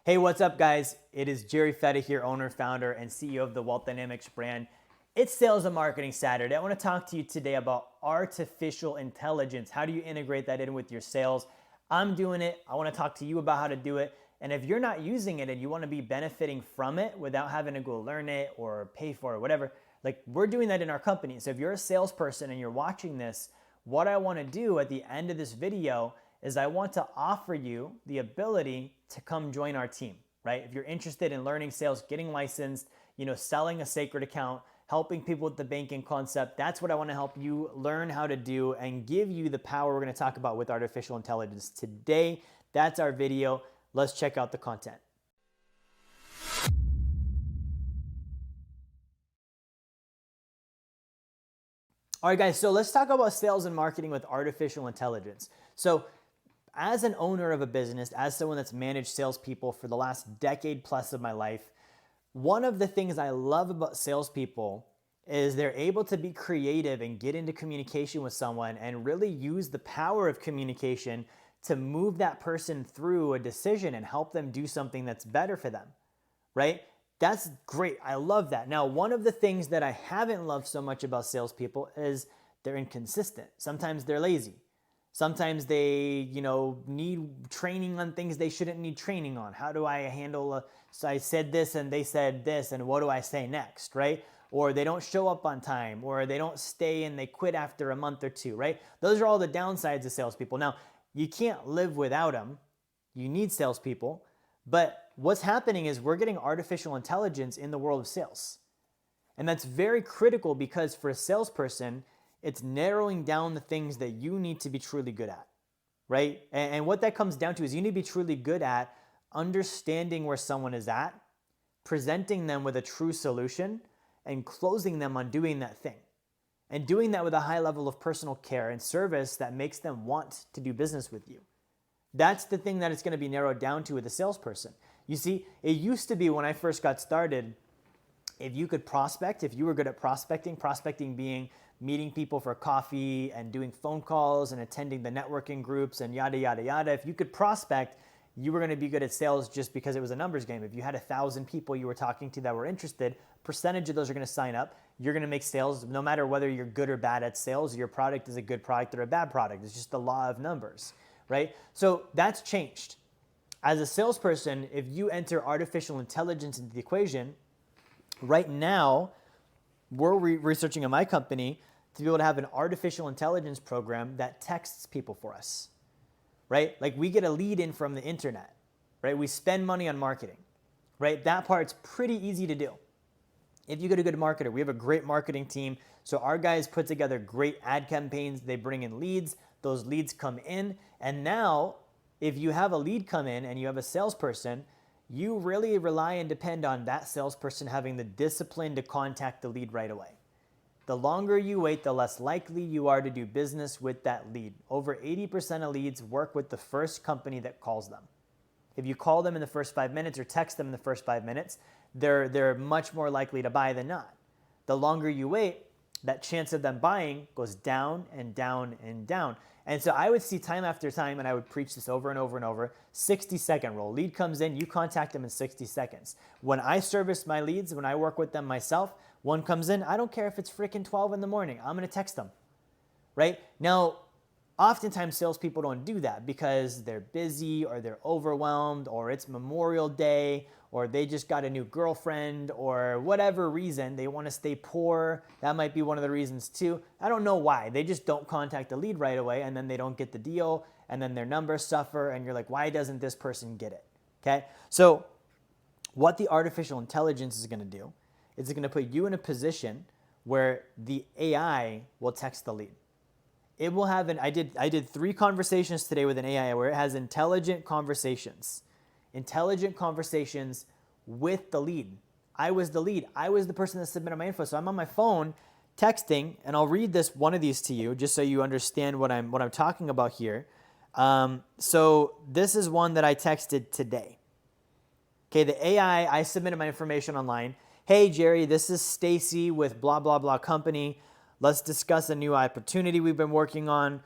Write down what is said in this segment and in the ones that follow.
Hey, what's up, guys? It is Jerry Fetta here, owner, founder, and CEO of the Wealth Dynamics brand. It's Sales and Marketing Saturday. I want to talk to you today about artificial intelligence. How do you integrate that in with your sales? I'm doing it. I want to talk to you about how to do it. And if you're not using it and you want to be benefiting from it without having to go learn it or pay for it, whatever, like we're doing that in our company. So if you're a salesperson and you're watching this, what I want to do at the end of this video is I want to offer you the ability to come join our team, right? If you're interested in learning sales, getting licensed, selling a sacred account, helping people with the banking concept, that's what I want to help you learn how to do and give you the power we're going to talk about with artificial intelligence today. That's our video. Let's check out the content. All right, guys, so let's talk about sales and marketing with artificial intelligence. So as an owner of a business, as someone that's managed salespeople for the last decade plus of my life, one of the things I love about salespeople is they're able to be creative and get into communication with someone and really use the power of communication to move that person through a decision and help them do something that's better for them, right? That's great. I love that. Now, one of the things that I haven't loved so much about salespeople is they're inconsistent. Sometimes they're lazy. Sometimes they, need training on things they shouldn't need training on. How do I handle so I said this and they said this and what do I say next, right? Or they don't show up on time, or they don't stay and they quit after a month or two, right? Those are all the downsides of salespeople. Now, you can't live without them. You need salespeople. But what's happening is we're getting artificial intelligence in the world of sales. And that's very critical because for a salesperson, it's narrowing down the things that you need to be truly good at, right? And what that comes down to is you need to be truly good at understanding where someone is at, presenting them with a true solution, and closing them on doing that thing. And doing that with a high level of personal care and service that makes them want to do business with you. That's the thing that it's going to be narrowed down to with a salesperson. You see, it used to be when I first got started, if you could prospect, if you were good at prospecting being meeting people for coffee and doing phone calls and attending the networking groups and yada, yada, yada. If you could prospect, you were going to be good at sales just because it was a numbers game. If you had 1,000 people you were talking to that were interested, percentage of those are going to sign up. You're going to make sales no matter whether you're good or bad at sales. Your product is a good product or a bad product. It's just the law of numbers, right? So that's changed. As a salesperson, if you enter artificial intelligence into the equation, right now, we're researching in my company to be able to have an artificial intelligence program that texts people for us, right? Like we get a lead in from the internet, right? We spend money on marketing, right? That part's pretty easy to do. If you get a good marketer, we have a great marketing team. So our guys put together great ad campaigns. They bring in leads. Those leads come in. And now if you have a lead come in and you have a salesperson, you really rely and depend on that salesperson having the discipline to contact the lead right away. The longer you wait, the less likely you are to do business with that lead. Over 80% of leads work with the first company that calls them. If you call them in the first 5 minutes or text them in the first 5 minutes, they're much more likely to buy than not. The longer you wait, that chance of them buying goes down and down and down. And so I would see time after time, and I would preach this over and over and over, 60-second rule. Lead comes in, you contact them in 60 seconds. When I service my leads, when I work with them myself, one comes in, I don't care if it's freaking 12 in the morning, I'm going to text them, right? Now, oftentimes salespeople don't do that because they're busy or they're overwhelmed or it's Memorial Day or they just got a new girlfriend or whatever reason, they want to stay poor. That might be one of the reasons too. I don't know why. They just don't contact the lead right away and then they don't get the deal and then their numbers suffer and you're like, why doesn't this person get it? Okay? So what the artificial intelligence is going to do is it's going to put you in a position where the AI will text the lead. It will have I did 3 conversations today with an AI where it has intelligent conversations with the lead. I was the lead. I was the person that submitted my info. So I'm on my phone texting, and I'll read one of these to you just so you understand what I'm talking about here. So this is one that I texted today. Okay, the AI, I submitted my information online. Hey, Jerry, this is Stacy with blah, blah, blah company. Let's discuss a new opportunity we've been working on.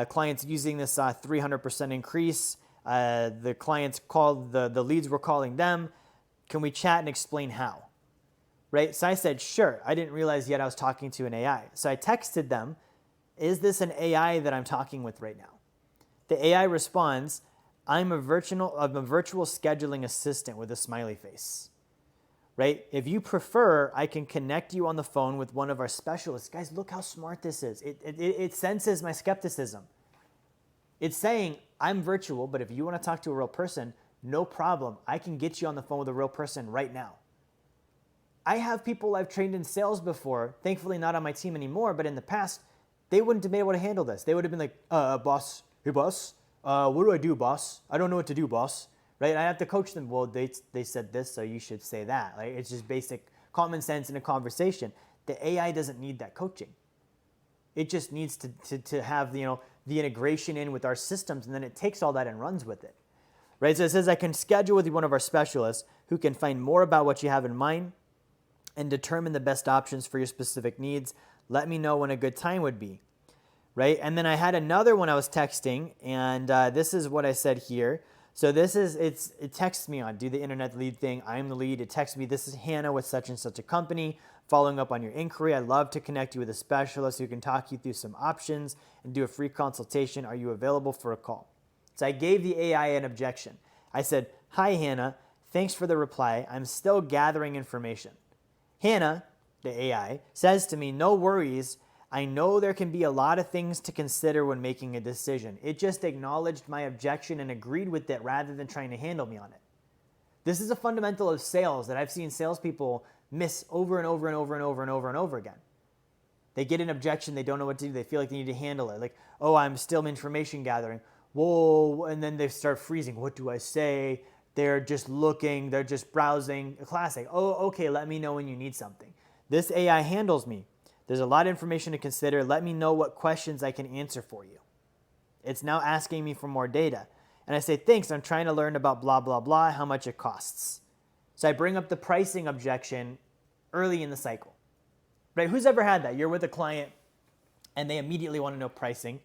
Clients using this 300% increase. The clients called, the leads were calling them. Can we chat and explain how? Right? So I said, sure. I didn't realize yet I was talking to an AI. So I texted them, is this an AI that I'm talking with right now? The AI responds, I'm a virtual scheduling assistant with a smiley face. Right? If you prefer, I can connect you on the phone with one of our specialists. Guys, look how smart this is. It senses my skepticism. It's saying, I'm virtual, but if you want to talk to a real person, no problem. I can get you on the phone with a real person right now. I have people I've trained in sales before, thankfully not on my team anymore, but in the past, they wouldn't have been able to handle this. They would have been like, boss, hey boss, what do I do, boss? I don't know what to do, boss. Right? I have to coach them. Well, they said this, so you should say that. Right? It's just basic common sense in a conversation. The AI doesn't need that coaching. It just needs to have the integration in with our systems, and then it takes all that and runs with it. Right? So it says I can schedule with one of our specialists who can find more about what you have in mind and determine the best options for your specific needs. Let me know when a good time would be. Right? And then I had another one I was texting, and this is what I said here. So it texts me on, do the internet lead thing. I'm the lead. It texts me, this is Hannah with such and such a company. Following up on your inquiry, I'd love to connect you with a specialist who can talk you through some options and do a free consultation. Are you available for a call? So I gave the AI an objection. I said, hi, Hannah. Thanks for the reply. I'm still gathering information. Hannah, the AI, says to me, no worries. I know there can be a lot of things to consider when making a decision. It just acknowledged my objection and agreed with it rather than trying to handle me on it. This is a fundamental of sales that I've seen salespeople miss over and over and over and over and over and over again. They get an objection, they don't know what to do, they feel like they need to handle it. Like, oh, I'm still information gathering. Whoa, and then they start freezing. What do I say? They're just looking, they're just browsing. A classic. Oh, okay, let me know when you need something. This AI handles me. There's a lot of information to consider. Let me know what questions I can answer for you. It's now asking me for more data. And I say, thanks, I'm trying to learn about blah, blah, blah, how much it costs. So I bring up the pricing objection early in the cycle. Right? Who's ever had that? You're with a client and they immediately want to know pricing.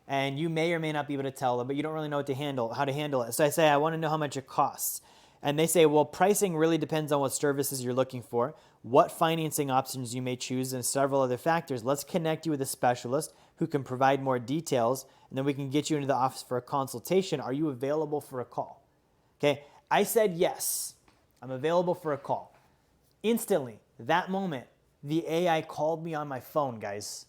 And you may or may not be able to tell them, but you don't really know how to handle it. So I say, I want to know how much it costs. And they say, well, pricing really depends on what services you're looking for, what financing options you may choose, and several other factors. Let's connect you with a specialist who can provide more details, and then we can get you into the office for a consultation. Are you available for a call? Okay, I said yes. I'm available for a call. Instantly, that moment, the AI called me on my phone, guys.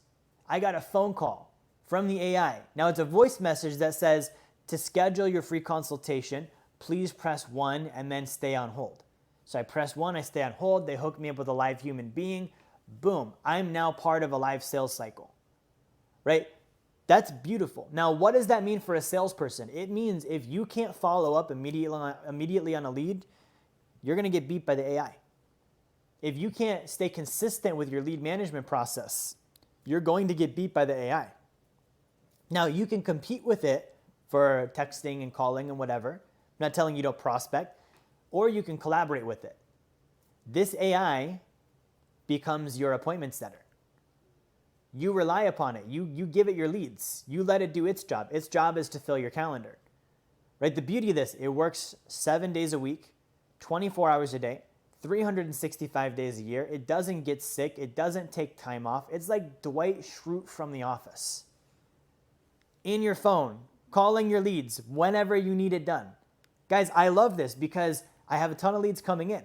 I got a phone call from the AI. Now, it's a voice message that says, to schedule your free consultation, please press 1 and then stay on hold. So I press 1, I stay on hold, they hook me up with a live human being. Boom, I'm now part of a live sales cycle, right? That's beautiful. Now, what does that mean for a salesperson? It means if you can't follow up immediately on a lead, you're gonna get beat by the AI. If you can't stay consistent with your lead management process, you're going to get beat by the AI. Now, you can compete with it for texting and calling and whatever. I'm not telling you don't prospect, or you can collaborate with it. This AI becomes your appointment setter. You rely upon it. You give it your leads. You let it do its job. Its job is to fill your calendar. Right? The beauty of this, it works 7 days a week, 24 hours a day, 365 days a year. It doesn't get sick. It doesn't take time off. It's like Dwight Schrute from The Office. In your phone, calling your leads whenever you need it done. Guys, I love this because I have a ton of leads coming in.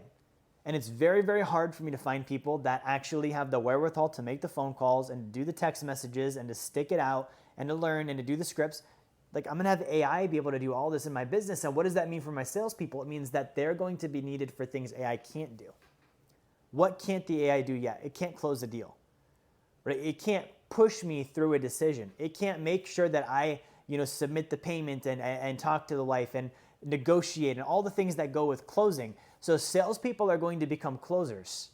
And it's very, very hard for me to find people that actually have the wherewithal to make the phone calls and do the text messages and to stick it out and to learn and to do the scripts. Like, I'm going to have AI be able to do all this in my business. And what does that mean for my salespeople? It means that they're going to be needed for things AI can't do. What can't the AI do yet? It can't close a deal. Right? It can't push me through a decision. It can't make sure that I, submit the payment and talk to the wife and negotiate and all the things that go with closing. So salespeople are going to become closers.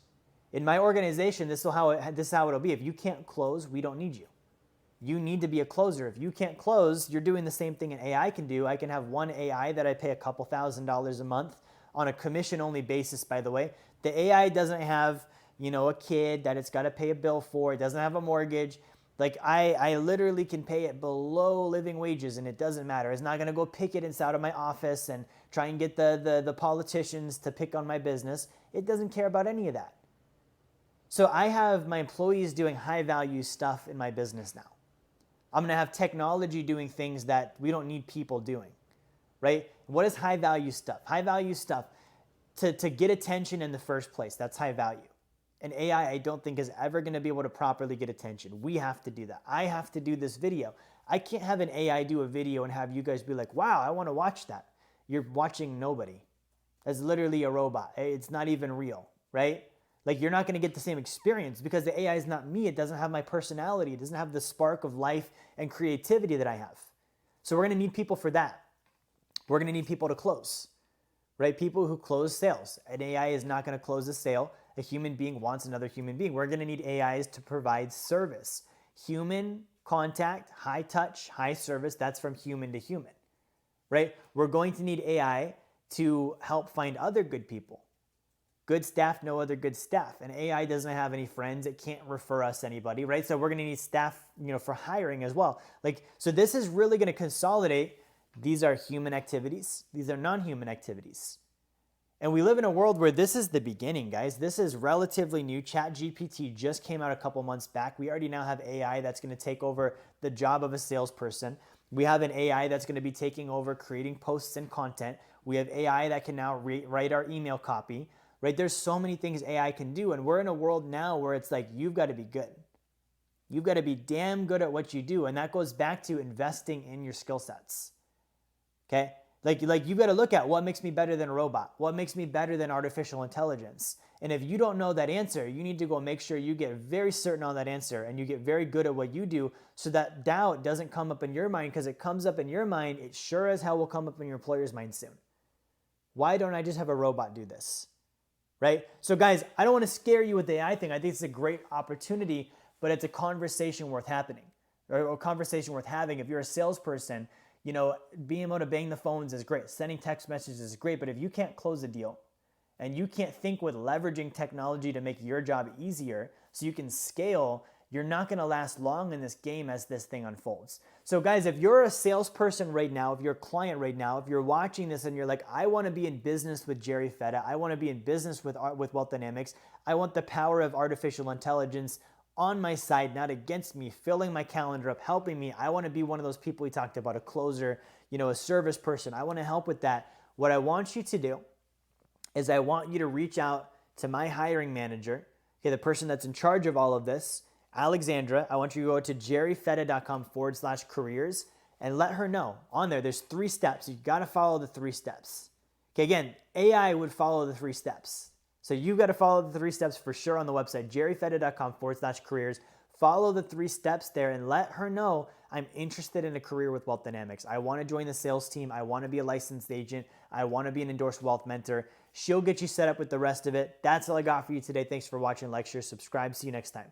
In my organization, this is how it'll be. If you can't close, we don't need you. You need to be a closer. If you can't close, you're doing the same thing an AI can do. I can have one AI that I pay a couple $1,000s a month on a commission-only basis, by the way. The AI doesn't have, a kid that it's got to pay a bill for. It doesn't have a mortgage. Like I literally can pay it below living wages and it doesn't matter. It's not going to go picket inside of my office and try and get the politicians to pick on my business. It doesn't care about any of that. So I have my employees doing high value stuff in my business now. I'm going to have technology doing things that we don't need people doing, right? What is high value stuff? High value stuff to get attention in the first place. That's high value. And AI, I don't think is ever going to be able to properly get attention. We have to do that. I have to do this video. I can't have an AI do a video and have you guys be like, wow, I want to watch that. You're watching nobody. That's literally a robot. It's not even real, right? Like you're not going to get the same experience because the AI is not me. It doesn't have my personality. It doesn't have the spark of life and creativity that I have. So we're going to need people for that. We're going to need people to close, right? People who close sales. An AI is not going to close a sale. A human being wants another human being. We're going to need AIs to provide service. Human contact, high touch, high service, that's from human to human, right? We're going to need AI to help find other good people. Good staff, no other good staff. And AI doesn't have any friends. It can't refer us anybody, right? So we're going to need staff, for hiring as well. So this is really going to consolidate. These are human activities. These are non-human activities. And we live in a world where this is the beginning, guys. This is relatively new. ChatGPT just came out a couple months back. We already now have AI that's going to take over the job of a salesperson. We have an AI that's going to be taking over creating posts and content. We have AI that can now write our email copy, right? There's so many things AI can do. And we're in a world now where it's like, you've got to be good. You've got to be damn good at what you do. And that goes back to investing in your skill sets, okay? Like you've got to look at what makes me better than a robot? What makes me better than artificial intelligence? And if you don't know that answer, you need to go make sure you get very certain on that answer and you get very good at what you do so that doubt doesn't come up in your mind, because it comes up in your mind, it sure as hell will come up in your employer's mind soon. Why don't I just have a robot do this, right? So guys, I don't want to scare you with the AI thing. I think it's a great opportunity, but it's a conversation worth happening, or a conversation worth having. If you're a salesperson, being able to bang the phones is great. Sending text messages is great. But if you can't close a deal and you can't think with leveraging technology to make your job easier so you can scale, you're not going to last long in this game as this thing unfolds. So guys, if you're a salesperson right now, if you're a client right now, if you're watching this and you're like, I want to be in business with Jerry Fetta, I want to be in business with Wealth Dynamics, I want the power of artificial intelligence on my side, not against me, filling my calendar up, helping me. I want to be one of those people we talked about, a closer, a service person. I want to help with that. What I want you to do is I want you to reach out to my hiring manager, okay, the person that's in charge of all of this, Alexandra. I want you to go to jerryfetta.com/careers and let her know. On there's 3 steps. You got to follow the 3 steps. Okay, again, AI would follow the 3 steps. So you've got to follow the 3 steps for sure on the website, jerryfetta.com/careers. Follow the 3 steps there and let her know I'm interested in a career with Wealth Dynamics. I want to join the sales team. I want to be a licensed agent. I want to be an endorsed wealth mentor. She'll get you set up with the rest of it. That's all I got for you today. Thanks for watching. Like, share, subscribe. See you next time.